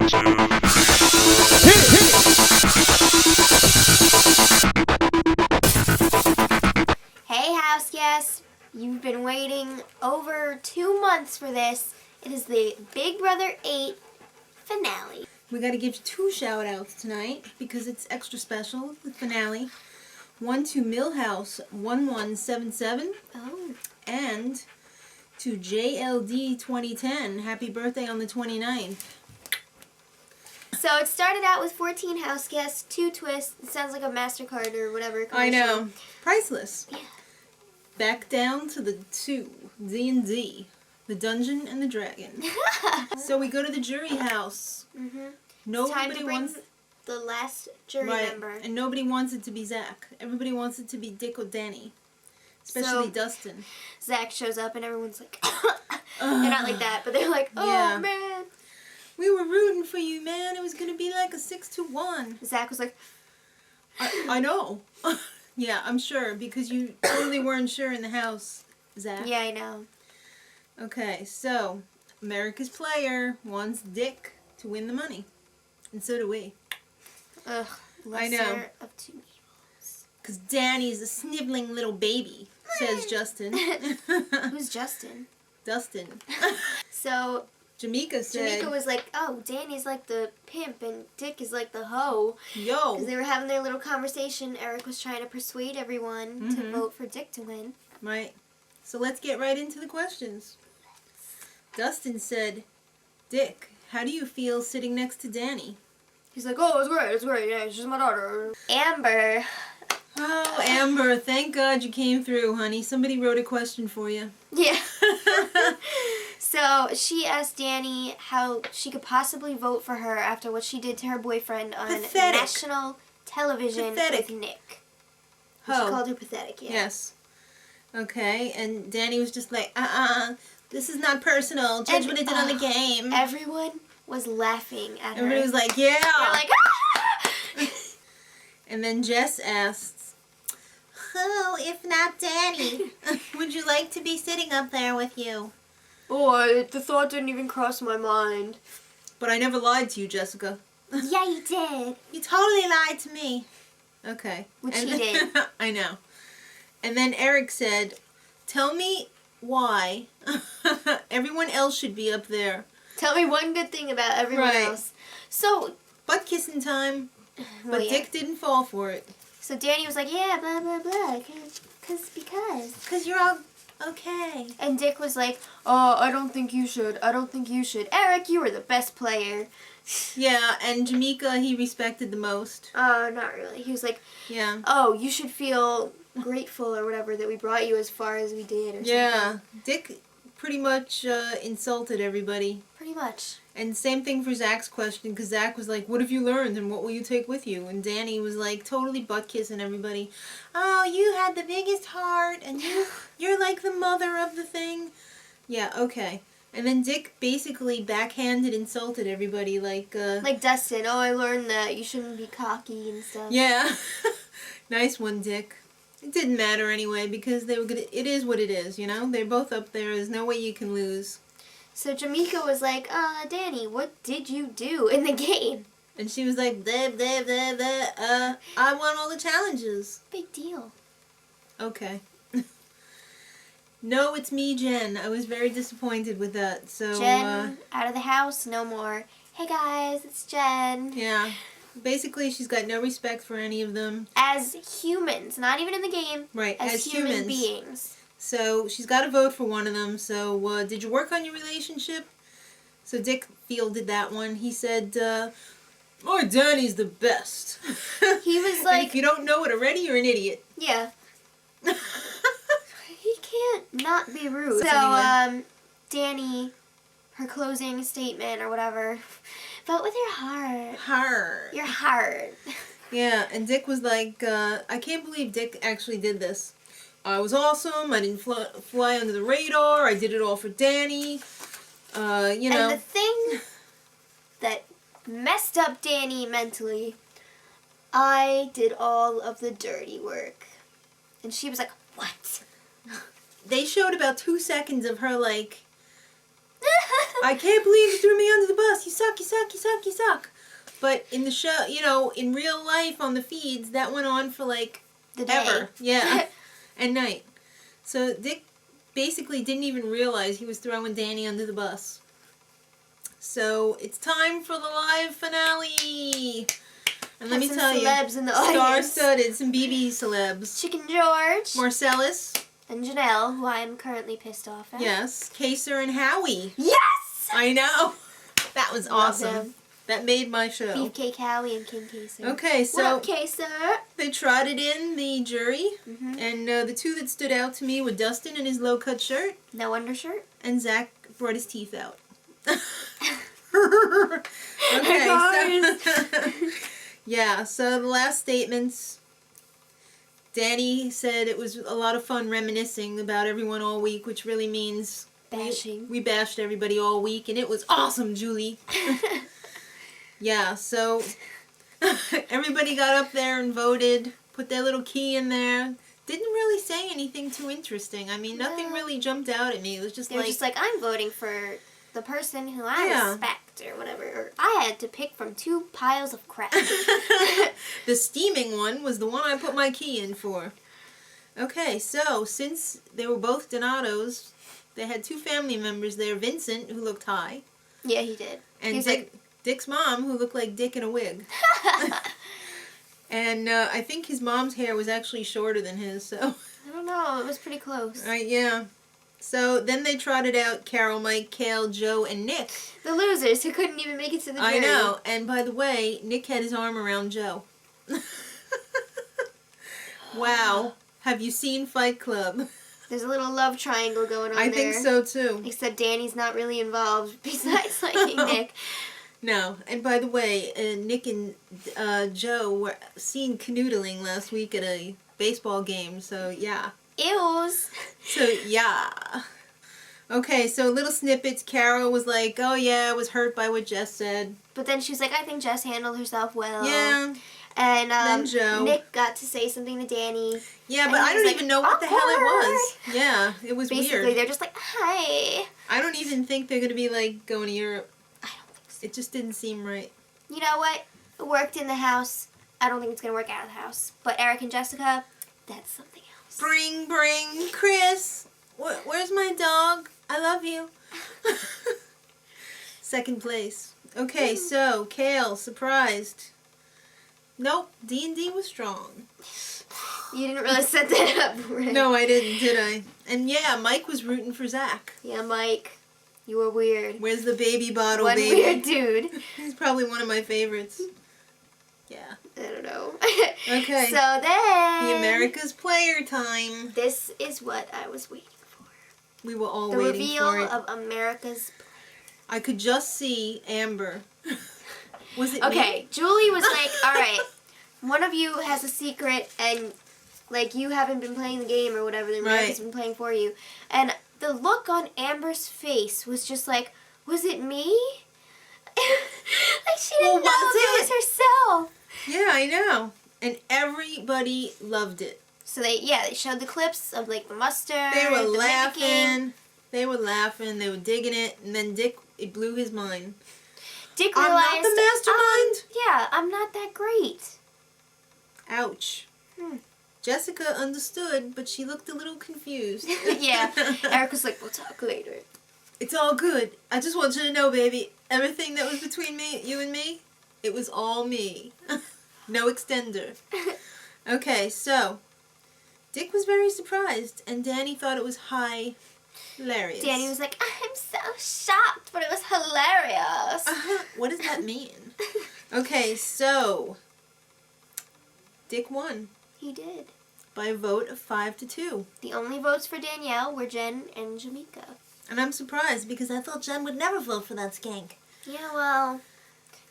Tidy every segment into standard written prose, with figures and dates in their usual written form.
Hey house guests, you've been waiting over 2 months for this. It is the Big Brother 8 finale. We got to give 2 shout outs tonight because it's extra special, the finale. One to Millhouse 1177 and to JLD 2010. Happy birthday on the 29th. So it started out with 14 house guests, 2 twists. It sounds like a MasterCard or whatever commercial. I know. Priceless. Yeah. Back down to the 2, D&D, the Dungeon and the Dragon. So we go to the jury house. It's time to bring the last jury member. And nobody wants it to be Zach. Everybody wants it to be Dick or Danny. Especially Dustin. Zach shows up and everyone's like, they're not like that, but they're like, oh man. We were rooting for you, man. It was going to be like a 6-1. Zach was like, I know. Yeah, I'm sure, because you totally weren't sure in the house, Zach. yeah, I know. Okay, so America's player wants Dick to win the money. And so do we. Ugh, I know. lesser of 2 evils. Because Danny's a sniveling little baby, says Justin. Who's Justin? Dustin. So Jamaica said... Jamaica was like, oh, Danny's like the pimp and Dick is like the hoe. Yo. Because they were having their little conversation. Eric was trying to persuade everyone to vote for Dick to win. Right. So let's get right into the questions. Dustin said, Dick, how do you feel sitting next to Danny? He's like, oh, it's great, yeah, she's my daughter. Amber. Oh, Amber, thank God you came through, honey. Somebody wrote a question for you. Yeah. So she asked Danny how she could possibly vote for her after what she did to her boyfriend on national television with Nick. She called her pathetic, yeah. Yes. Okay, and Danny was just like, this is not personal. Judge what I did on the game. Everyone was laughing at her. Everybody was like, yeah. They're like, ah! And then Jess asked, oh, if not Danny, would you like to be sitting up there with you? Oh, the thought didn't even cross my mind. But I never lied to you, Jessica. Yeah, you did. You totally lied to me. Okay. Which she did. I know. And then Eric said, tell me why everyone else should be up there. Tell me one good thing about everyone else. So, butt kissing time. But Dick didn't fall for it. So Danny was like, yeah, blah, blah, blah. Because you're all okay. And Dick was like, oh, I don't think you should. I don't think you should. Eric, you were the best player. Yeah, and Jamaica he respected the most. Not really. He was like, yeah. Oh, you should feel grateful or whatever that we brought you as far as we did or something. Dick pretty much insulted everybody. Pretty much. And same thing for Zach's question, because Zach was like, what have you learned and what will you take with you? And Danny was like totally butt-kissing everybody. Oh, you had the biggest heart and you're like the mother of the thing. Yeah, okay. And then Dick basically backhanded insulted everybody like Dustin. Oh, I learned that you shouldn't be cocky and stuff. Yeah. Nice one, Dick. It didn't matter anyway because they were gonna, it is what it is, you know? They're both up there. There's no way you can lose. So Jamaica was like, Danny, what did you do in the game? And she was like, blah, blah, blah, blah, I won all the challenges. Big deal. Okay. No, it's me, Jen. I was very disappointed with that. So Jen, out of the house, no more. Hey guys, it's Jen. Yeah. Basically, she's got no respect for any of them. As humans, not even in the game. Right, as human beings. So she's got to vote for one of them. So did you work on your relationship? So Dick fielded that one. He said, oh, Danny's the best. He was like... if you don't know it already, you're an idiot. Yeah. He can't not be rude. So, anyway. Danny, her closing statement or whatever, vote with your heart. Heart. Your heart. Yeah, and Dick was like, I can't believe Dick actually did this. I was awesome. I didn't fly under the radar. I did it all for Danny. You know. And the thing that messed up Danny mentally, I did all of the dirty work. And she was like, what? They showed about 2 seconds of her like, I can't believe you threw me under the bus. You suck, you suck, you suck, you suck. But in the show, you know, in real life on the feeds, that went on for like the day. Ever. Yeah. At night. So Dick basically didn't even realize he was throwing Danny under the bus. So it's time for the live finale. And let me tell you, star-studded, some BB celebs. Chicken George. Marcellus. And Janelle, who I am currently pissed off at. Yes. Kaser and Howie. Yes! I know. That was awesome. Them. That made my show. Beefcake Howie and King Kaser. Okay, so... What up, Kaser? They trotted in the jury. Mm-hmm. And the two that stood out to me were Dustin in his low-cut shirt. No undershirt. And Zach brought his teeth out. Okay, so... Yeah, so the last statements, Danny said it was a lot of fun reminiscing about everyone all week, which really means bashing. We bashed everybody all week, and it was awesome, Julie. Yeah, so everybody got up there and voted, put their little key in there. Didn't really say anything too interesting. I mean, nothing really jumped out at me. It was just They're just like, I'm voting for the person who I respect or whatever. Or I had to pick from 2 piles of crap. The steaming one was the one I put my key in for. Okay, so since they were both Donatos, they had 2 family members there. Vincent, who looked high. Yeah, he did. And Dick's mom, who looked like Dick in a wig. And I think his mom's hair was actually shorter than his, so... I don't know, it was pretty close. Right, yeah. So then they trotted out Carol, Mike, Kale, Joe, and Nick. The losers who couldn't even make it to the jury. I know. And by the way, Nick had his arm around Joe. Wow. Have you seen Fight Club? There's a little love triangle going on there. I think so, too. Except Danny's not really involved, besides liking Nick. No. And by the way, Nick and Joe were seen canoodling last week at a baseball game, so yeah. Ews. So, yeah. Okay, so little snippets. Carol was like, oh yeah, I was hurt by what Jess said. But then she was like, I think Jess handled herself well. Yeah. And then Joe. Nick got to say something to Danny. Yeah, but I don't even know what the hell it was. Yeah, it was weird. Basically, they're just like, hi. I don't even think they're going to be like going to Europe. I don't think so. It just didn't seem right. You know what? It worked in the house. I don't think it's going to work out of the house. But Eric and Jessica, that's something else. Bring, Chris. Where's my dog? I love you. Second place. Okay, so, Kale, surprised. Nope, D&D was strong. You didn't really set that up, right? No, I didn't, did I? And yeah, Mike was rooting for Zach. Yeah, Mike, you were weird. Where's the baby bottle, One baby? weird dude. He's probably one of my favorites. Yeah. I don't know. Okay. So then... The America's Player time. This is what I was waiting for. We were all waiting for it. The reveal of America's Player. I could just see Amber. Was it Okay, me? Julie was like, alright, one of you has a secret and, like, you haven't been playing the game or whatever, the America's been playing for you. And the look on Amber's face was just like, was it me? Like, she didn't know if it was herself. Yeah, I know. And everybody loved it. So they showed the clips of, like, the mustard. They were laughing. They were laughing. They were digging it. And then Dick, it blew his mind. Dick realized, I'm not the mastermind? Yeah, I'm not that great. Ouch. Jessica understood, but she looked a little confused. Yeah. Eric was like, we'll talk later. It's all good. I just want you to know, baby, everything that was between me, you and me, it was all me. No extender. Okay, so Dick was very surprised, and Danny thought it was hilarious. Danny was like, I'm so shocked, but it was hilarious. What does that mean? Okay, so Dick won. He did. By a vote of 5-2. The only votes for Danielle were Jen and Jamaica. And I'm surprised because I thought Jen would never vote for that skank. Yeah, well,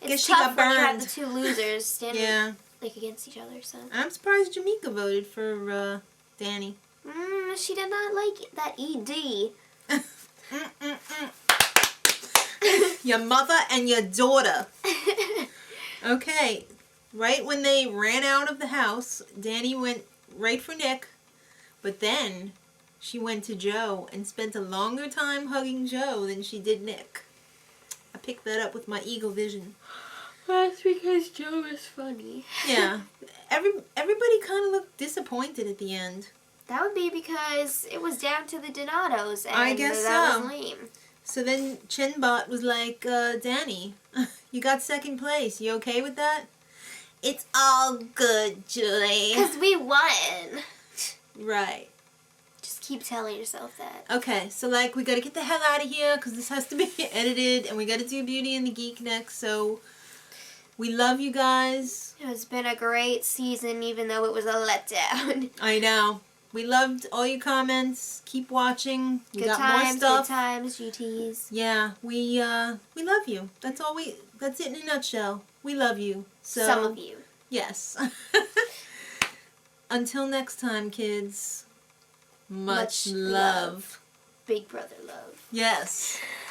it's she tough got when you have burned. the 2 losers standing like against each other. So I'm surprised Jamaica voted for Danny. She did not like that ED. Your mother and your daughter. Okay, right when they ran out of the house, Danny went right for Nick, but then she went to Joe and spent a longer time hugging Joe than she did Nick. I picked that up with my eagle vision. That's because Joe is funny. Yeah. Everybody kind of looked disappointed at the end. That would be because it was down to the Donatos, and I guess that so. was lame. So then Chinbot was like, Danny, you got second place. You okay with that? It's all good, Julie. Because we won. Right. Just keep telling yourself that. Okay, so like we gotta get the hell out of here because this has to be edited, and we gotta do Beauty and the Geek next. So we love you guys. It's been a great season, even though it was a letdown. I know. We loved all your comments. Keep watching. We Good got times, more stuff. good times, GTs. Yeah, we love you. That's all we. That's it in a nutshell. We love you. So Some of you. yes. Until next time, kids. Much love. Big brother love. Yes.